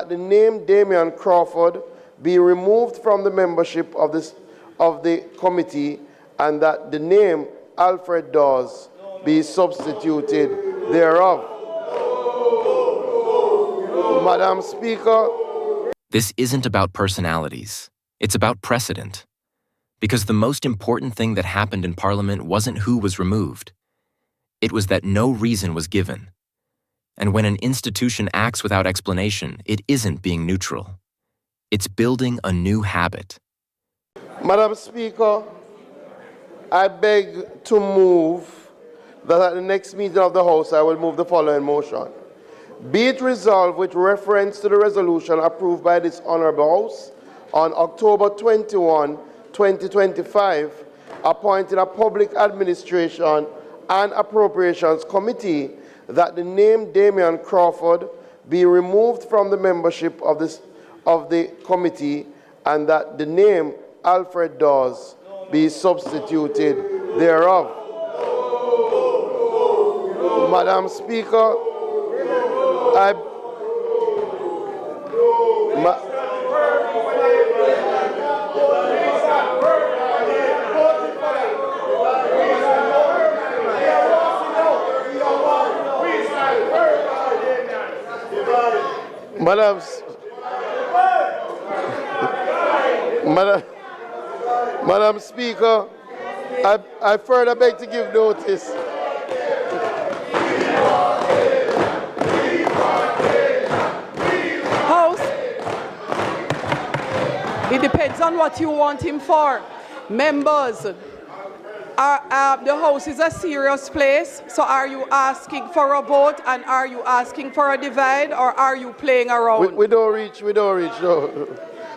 that the name Damian Crawford be removed from the membership of the committee, and that the name Alfred Dawes be substituted thereof. Madam Speaker. This isn't about personalities. It's about precedent. Because the most important thing that happened in Parliament wasn't who was removed. It was that no reason was given. And when an institution acts without explanation, it isn't being neutral. It's building a new habit. Madam Speaker, I beg to move that at the next meeting of the House, I will move the following motion. Be it resolved with reference to the resolution approved by this Honourable House on October 21, 2025, appointing a Public Administration and Appropriations Committee, that the name Damian Crawford be removed from the membership of the committee, and that the name Alfred Dawes be substituted thereof. Madam Speaker, Madam Speaker, I further beg to give notice. House, it depends on what you want him for. Members, the House is a serious place, so are you asking for a vote, and are you asking for a divide, or are you playing around? We don't reach, no.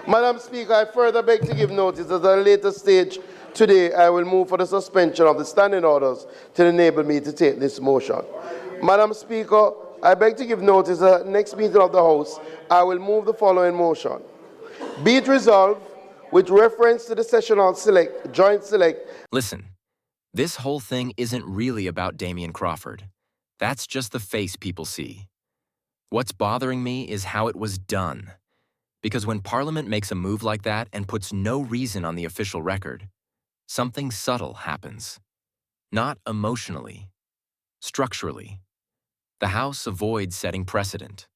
Madam Speaker, I further beg to give notice at a later stage today I will move for the suspension of the standing orders to enable me to take this motion. Madam Speaker, I beg to give notice at the next meeting of the House I will move the following motion. Be it resolved with reference to the sessional joint select. Listen, this whole thing isn't really about Damian Crawford. That's just the face people see. What's bothering me is how it was done. Because when Parliament makes a move like that and puts no reason on the official record, something subtle happens. Not emotionally, structurally. The House avoids setting precedent.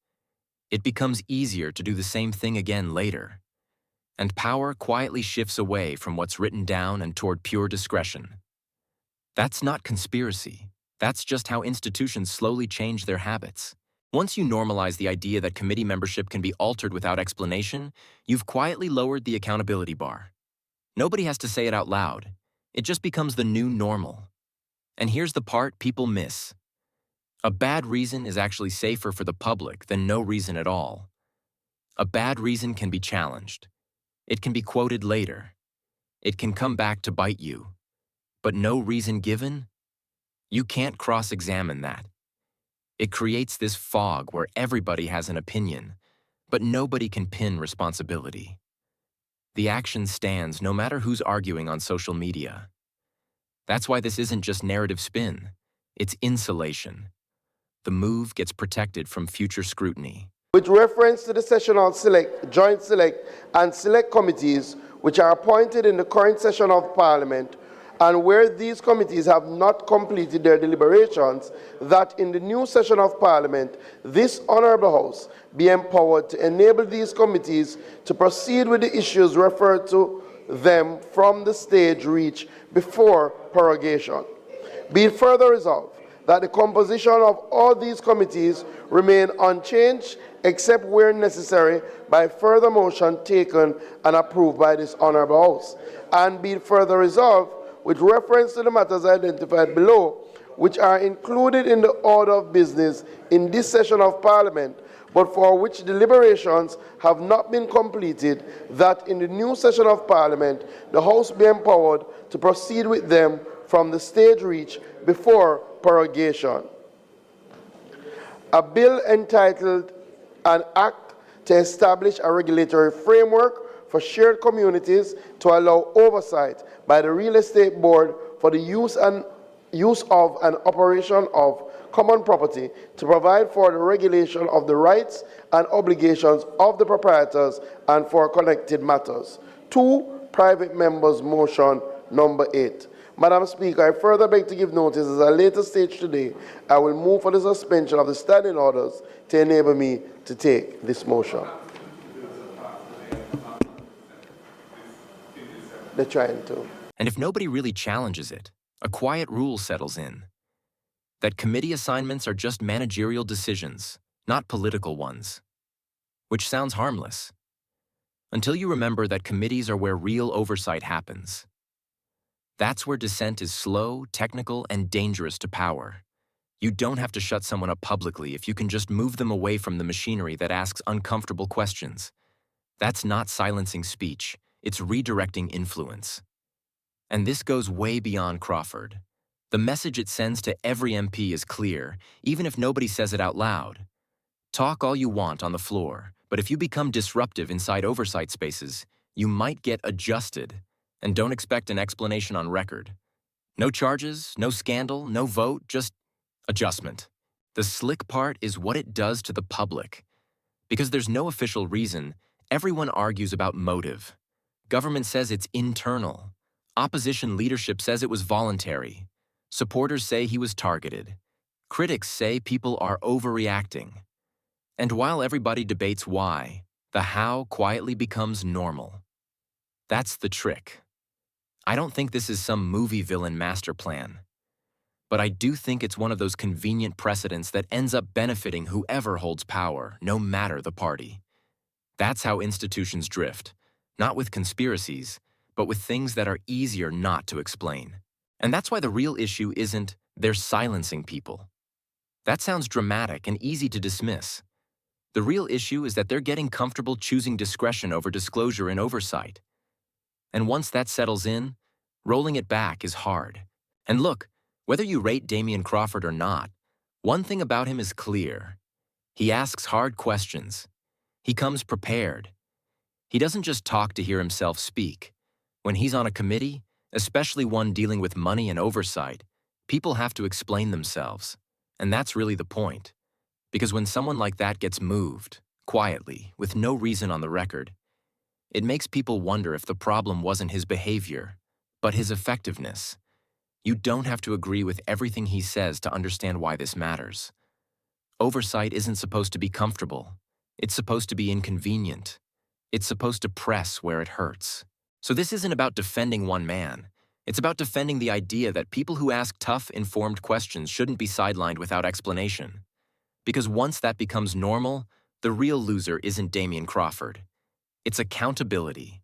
It becomes easier to do the same thing again later. And power quietly shifts away from what's written down and toward pure discretion. That's not conspiracy. That's just how institutions slowly change their habits. Once you normalize the idea that committee membership can be altered without explanation, you've quietly lowered the accountability bar. Nobody has to say it out loud. It just becomes the new normal. And here's the part people miss. A bad reason is actually safer for the public than no reason at all. A bad reason can be challenged. It can be quoted later. It can come back to bite you. But no reason given? You can't cross-examine that. It creates this fog where everybody has an opinion, but nobody can pin responsibility. The action stands no matter who's arguing on social media. That's why this isn't just narrative spin, it's insulation. The move gets protected from future scrutiny. With reference to the sessional joint and select committees which are appointed in the current session of Parliament, and where these committees have not completed their deliberations, that in the new session of Parliament, this Honourable House be empowered to enable these committees to proceed with the issues referred to them from the stage reached before prorogation. Be it further resolved that the composition of all these committees remain unchanged except where necessary by further motion taken and approved by this Honourable House. And be it further resolved with reference to the matters identified below, which are included in the order of business in this session of Parliament, but for which deliberations have not been completed, that in the new session of Parliament, the House be empowered to proceed with them from the stage reached before prorogation. A bill entitled An Act to Establish a Regulatory Framework for Shared Communities to Allow Oversight by the Real Estate Board for the use of and operation of common property to provide for the regulation of the rights and obligations of the proprietors and for connected matters. 2. Private members' motion number 8. Madam Speaker, I further beg to give notice at a later stage today, I will move for the suspension of the standing orders to enable me to take this motion. They're trying to. And if nobody really challenges it, a quiet rule settles in. That committee assignments are just managerial decisions, not political ones. Which sounds harmless. Until you remember that committees are where real oversight happens. That's where dissent is slow, technical, and dangerous to power. You don't have to shut someone up publicly if you can just move them away from the machinery that asks uncomfortable questions. That's not silencing speech, it's redirecting influence. And this goes way beyond Crawford. The message it sends to every MP is clear, even if nobody says it out loud. Talk all you want on the floor, but if you become disruptive inside oversight spaces, you might get adjusted. And don't expect an explanation on record. No charges, no scandal, no vote, just adjustment. The slick part is what it does to the public. Because there's no official reason, everyone argues about motive. Government says it's internal. Opposition leadership says it was voluntary. Supporters say he was targeted. Critics say people are overreacting. And while everybody debates why, the how quietly becomes normal. That's the trick. I don't think this is some movie villain master plan. But I do think it's one of those convenient precedents that ends up benefiting whoever holds power, no matter the party. That's how institutions drift, not with conspiracies, but with things that are easier not to explain. And that's why the real issue isn't they're silencing people. That sounds dramatic and easy to dismiss. The real issue is that they're getting comfortable choosing discretion over disclosure and oversight. And once that settles in, rolling it back is hard. And look, whether you rate Damian Crawford or not, one thing about him is clear. He asks hard questions. He comes prepared. He doesn't just talk to hear himself speak. When he's on a committee, especially one dealing with money and oversight, people have to explain themselves. And that's really the point. Because when someone like that gets moved, quietly, with no reason on the record, it makes people wonder if the problem wasn't his behavior, but his effectiveness. You don't have to agree with everything he says to understand why this matters. Oversight isn't supposed to be comfortable. It's supposed to be inconvenient. It's supposed to press where it hurts. So this isn't about defending one man. It's about defending the idea that people who ask tough, informed questions shouldn't be sidelined without explanation. Because once that becomes normal, the real loser isn't Damian Crawford. It's accountability.